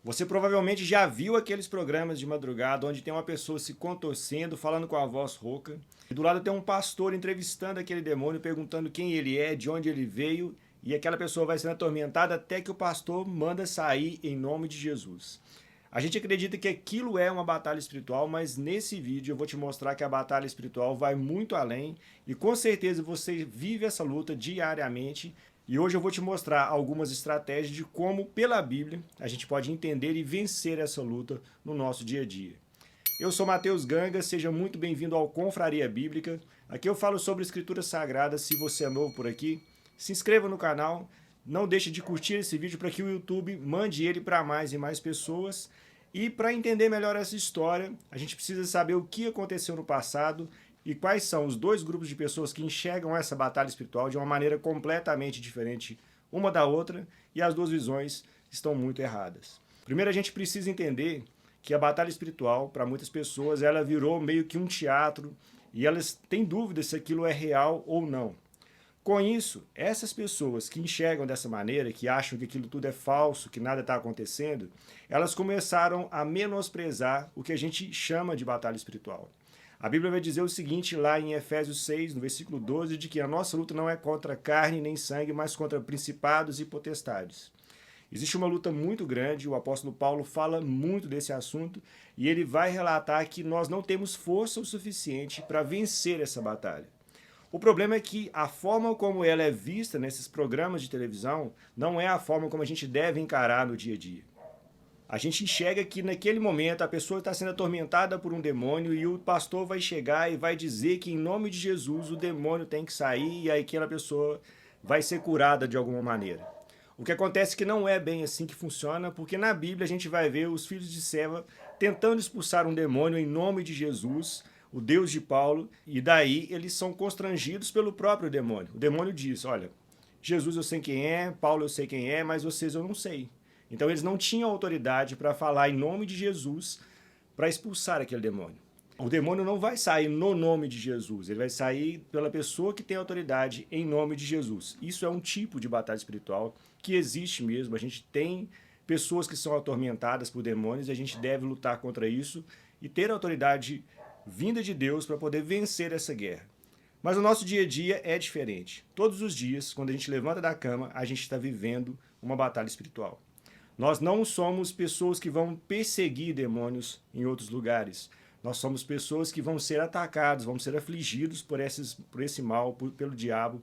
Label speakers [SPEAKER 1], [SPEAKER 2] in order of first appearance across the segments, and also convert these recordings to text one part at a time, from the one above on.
[SPEAKER 1] Você provavelmente já viu aqueles programas de madrugada onde tem uma pessoa se contorcendo, falando com a voz rouca, e do lado tem um pastor entrevistando aquele demônio, perguntando quem ele é, de onde ele veio, e aquela pessoa vai sendo atormentada até que o pastor manda sair em nome de Jesus. A gente acredita que aquilo é uma batalha espiritual, mas nesse vídeo eu vou te mostrar que a batalha espiritual vai muito além e com certeza você vive essa luta diariamente. E hoje eu vou te mostrar algumas estratégias de como, pela Bíblia, a gente pode entender e vencer essa luta no nosso dia a dia. Eu sou Matheus Ganga, seja muito bem-vindo ao Confraria Bíblica. Aqui eu falo sobre escrituras sagradas. Se você é novo por aqui, se inscreva no canal. Não deixe de curtir esse vídeo para que o YouTube mande ele para mais e mais pessoas. E para entender melhor essa história, a gente precisa saber o que aconteceu no passado e quais são os dois grupos de pessoas que enxergam essa batalha espiritual de uma maneira completamente diferente uma da outra, e as duas visões estão muito erradas. Primeiro a gente precisa entender que a batalha espiritual, para muitas pessoas, ela virou meio que um teatro e elas têm dúvidas se aquilo é real ou não. Com isso, essas pessoas que enxergam dessa maneira, que acham que aquilo tudo é falso, que nada está acontecendo, elas começaram a menosprezar o que a gente chama de batalha espiritual. A Bíblia vai dizer o seguinte lá em Efésios 6, no versículo 12, de que a nossa luta não é contra carne nem sangue, mas contra principados e potestades. Existe uma luta muito grande, o apóstolo Paulo fala muito desse assunto, e ele vai relatar que nós não temos força o suficiente para vencer essa batalha. O problema é que a forma como ela é vista nesses programas de televisão não é a forma como a gente deve encarar no dia a dia. A gente enxerga que naquele momento a pessoa está sendo atormentada por um demônio e o pastor vai chegar e vai dizer que em nome de Jesus o demônio tem que sair e aí aquela pessoa vai ser curada de alguma maneira. O que acontece é que não é bem assim que funciona, porque na Bíblia a gente vai ver os filhos de Seva tentando expulsar um demônio em nome de Jesus, o Deus de Paulo, e daí eles são constrangidos pelo próprio demônio. O demônio diz, olha, Jesus eu sei quem é, Paulo eu sei quem é, mas vocês eu não sei. Então eles não tinham autoridade para falar em nome de Jesus para expulsar aquele demônio. O demônio não vai sair no nome de Jesus, ele vai sair pela pessoa que tem autoridade em nome de Jesus. Isso é um tipo de batalha espiritual que existe mesmo. A gente tem pessoas que são atormentadas por demônios e a gente deve lutar contra isso e ter autoridade vinda de Deus para poder vencer essa guerra. Mas o nosso dia a dia é diferente. Todos os dias, quando a gente levanta da cama, a gente está vivendo uma batalha espiritual. Nós não somos pessoas que vão perseguir demônios em outros lugares. Nós somos pessoas que vão ser atacados, vão ser afligidos por esse mal, pelo diabo,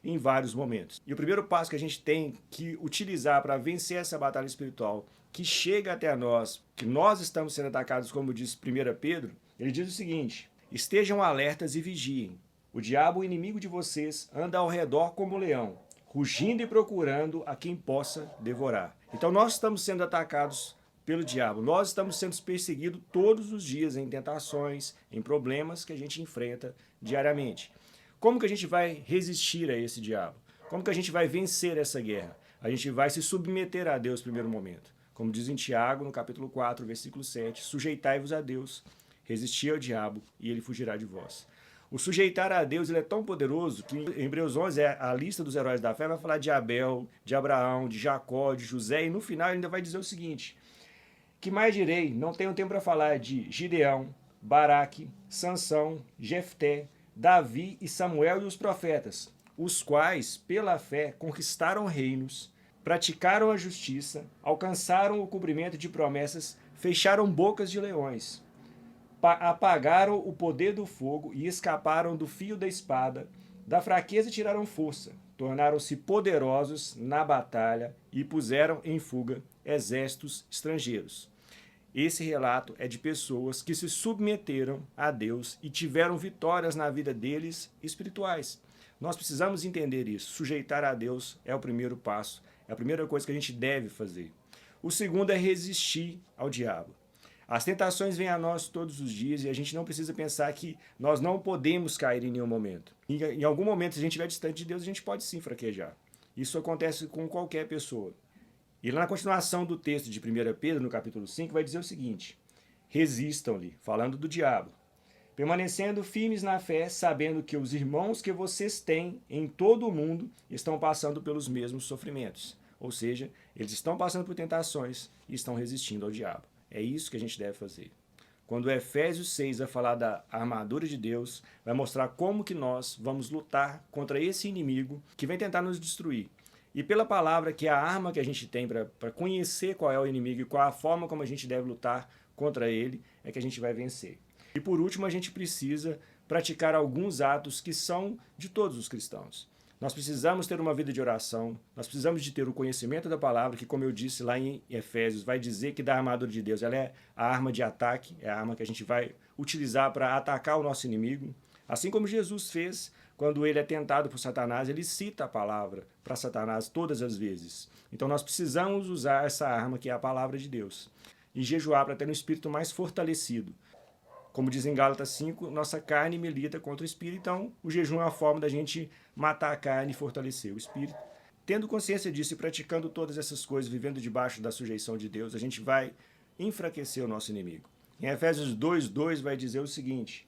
[SPEAKER 1] em vários momentos. E o primeiro passo que a gente tem que utilizar para vencer essa batalha espiritual, que chega até nós, que nós estamos sendo atacados, como diz 1 Pedro, ele diz o seguinte, estejam alertas e vigiem. O diabo, o inimigo de vocês, anda ao redor como leão, rugindo e procurando a quem possa devorar. Então nós estamos sendo atacados pelo diabo, nós estamos sendo perseguidos todos os dias em tentações, em problemas que a gente enfrenta diariamente. Como que a gente vai resistir a esse diabo? Como que a gente vai vencer essa guerra? A gente vai se submeter a Deus no primeiro momento. Como diz em Tiago, no capítulo 4, versículo 7, sujeitai-vos a Deus, resisti ao diabo e ele fugirá de vós. O sujeitar a Deus ele é tão poderoso que em Hebreus 11, a lista dos heróis da fé vai falar de Abel, de Abraão, de Jacó, de José, e no final ele ainda vai dizer o seguinte, que mais direi, não tenho tempo para falar de Gideão, Baraque, Sansão, Jefté, Davi e Samuel e os profetas, os quais, pela fé, conquistaram reinos, praticaram a justiça, alcançaram o cumprimento de promessas, fecharam bocas de leões, apagaram o poder do fogo e escaparam do fio da espada, da fraqueza tiraram força, tornaram-se poderosos na batalha e puseram em fuga exércitos estrangeiros. Esse relato é de pessoas que se submeteram a Deus e tiveram vitórias na vida deles espirituais. Nós precisamos entender isso. Sujeitar a Deus é o primeiro passo, é a primeira coisa que a gente deve fazer. O segundo é resistir ao diabo. As tentações vêm a nós todos os dias e a gente não precisa pensar que nós não podemos cair em nenhum momento. Em algum momento, se a gente estiver distante de Deus, a gente pode sim fraquejar. Isso acontece com qualquer pessoa. E lá na continuação do texto de 1 Pedro, no capítulo 5, vai dizer o seguinte, resistam-lhe, falando do diabo, permanecendo firmes na fé, sabendo que os irmãos que vocês têm em todo o mundo estão passando pelos mesmos sofrimentos. Ou seja, eles estão passando por tentações e estão resistindo ao diabo. É isso que a gente deve fazer. Quando o Efésios 6 vai falar da armadura de Deus, vai mostrar como que nós vamos lutar contra esse inimigo que vem tentar nos destruir. E pela palavra, que é a arma que a gente tem para conhecer qual é o inimigo e qual a forma como a gente deve lutar contra ele, é que a gente vai vencer. E por último, a gente precisa praticar alguns atos que são de todos os cristãos. Nós precisamos ter uma vida de oração, nós precisamos de ter o conhecimento da palavra, que, como eu disse lá em Efésios, vai dizer que da armadura de Deus, ela é a arma de ataque, é a arma que a gente vai utilizar para atacar o nosso inimigo. Assim como Jesus fez quando ele é tentado por Satanás, ele cita a palavra para Satanás todas as vezes. Então nós precisamos usar essa arma que é a palavra de Deus e jejuar para ter um espírito mais fortalecido. Como diz em Gálatas 5, nossa carne milita contra o espírito, então o jejum é uma forma da gente matar a carne e fortalecer o espírito. Tendo consciência disso e praticando todas essas coisas, vivendo debaixo da sujeição de Deus, a gente vai enfraquecer o nosso inimigo. Em Efésios 2:2 vai dizer o seguinte: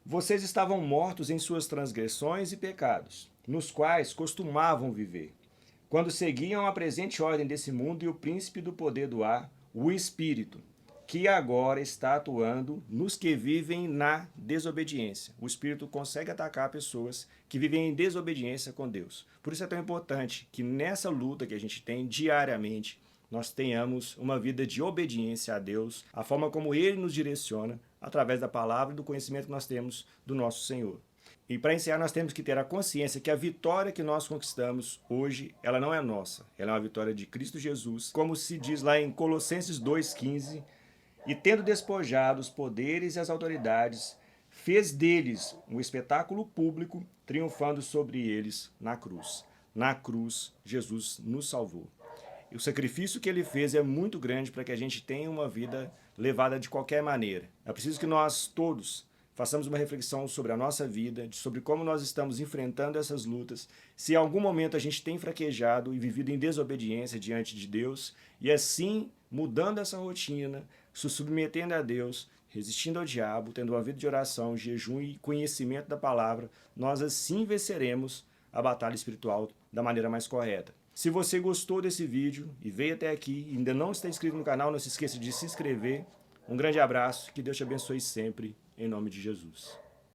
[SPEAKER 1] vocês estavam mortos em suas transgressões e pecados, nos quais costumavam viver, quando seguiam a presente ordem desse mundo e o príncipe do poder do ar, o Espírito, que agora está atuando nos que vivem na desobediência. O Espírito consegue atacar pessoas que vivem em desobediência com Deus. Por isso é tão importante que nessa luta que a gente tem diariamente, nós tenhamos uma vida de obediência a Deus, a forma como Ele nos direciona, através da palavra e do conhecimento que nós temos do nosso Senhor. E para encerrar, nós temos que ter a consciência que a vitória que nós conquistamos hoje, ela não é nossa. Ela é uma vitória de Cristo Jesus, como se diz lá em Colossenses 2:15, e tendo despojado os poderes e as autoridades, fez deles um espetáculo público, triunfando sobre eles na cruz. Na cruz, Jesus nos salvou. E o sacrifício que ele fez é muito grande para que a gente tenha uma vida levada de qualquer maneira. É preciso que nós todos façamos uma reflexão sobre a nossa vida, sobre como nós estamos enfrentando essas lutas, se em algum momento a gente tem fraquejado e vivido em desobediência diante de Deus, e assim, mudando essa rotina, se submetendo a Deus, resistindo ao diabo, tendo uma vida de oração, jejum e conhecimento da palavra, nós assim venceremos a batalha espiritual da maneira mais correta. Se você gostou desse vídeo e veio até aqui e ainda não está inscrito no canal, não se esqueça de se inscrever. Um grande abraço, que Deus te abençoe sempre, em nome de Jesus.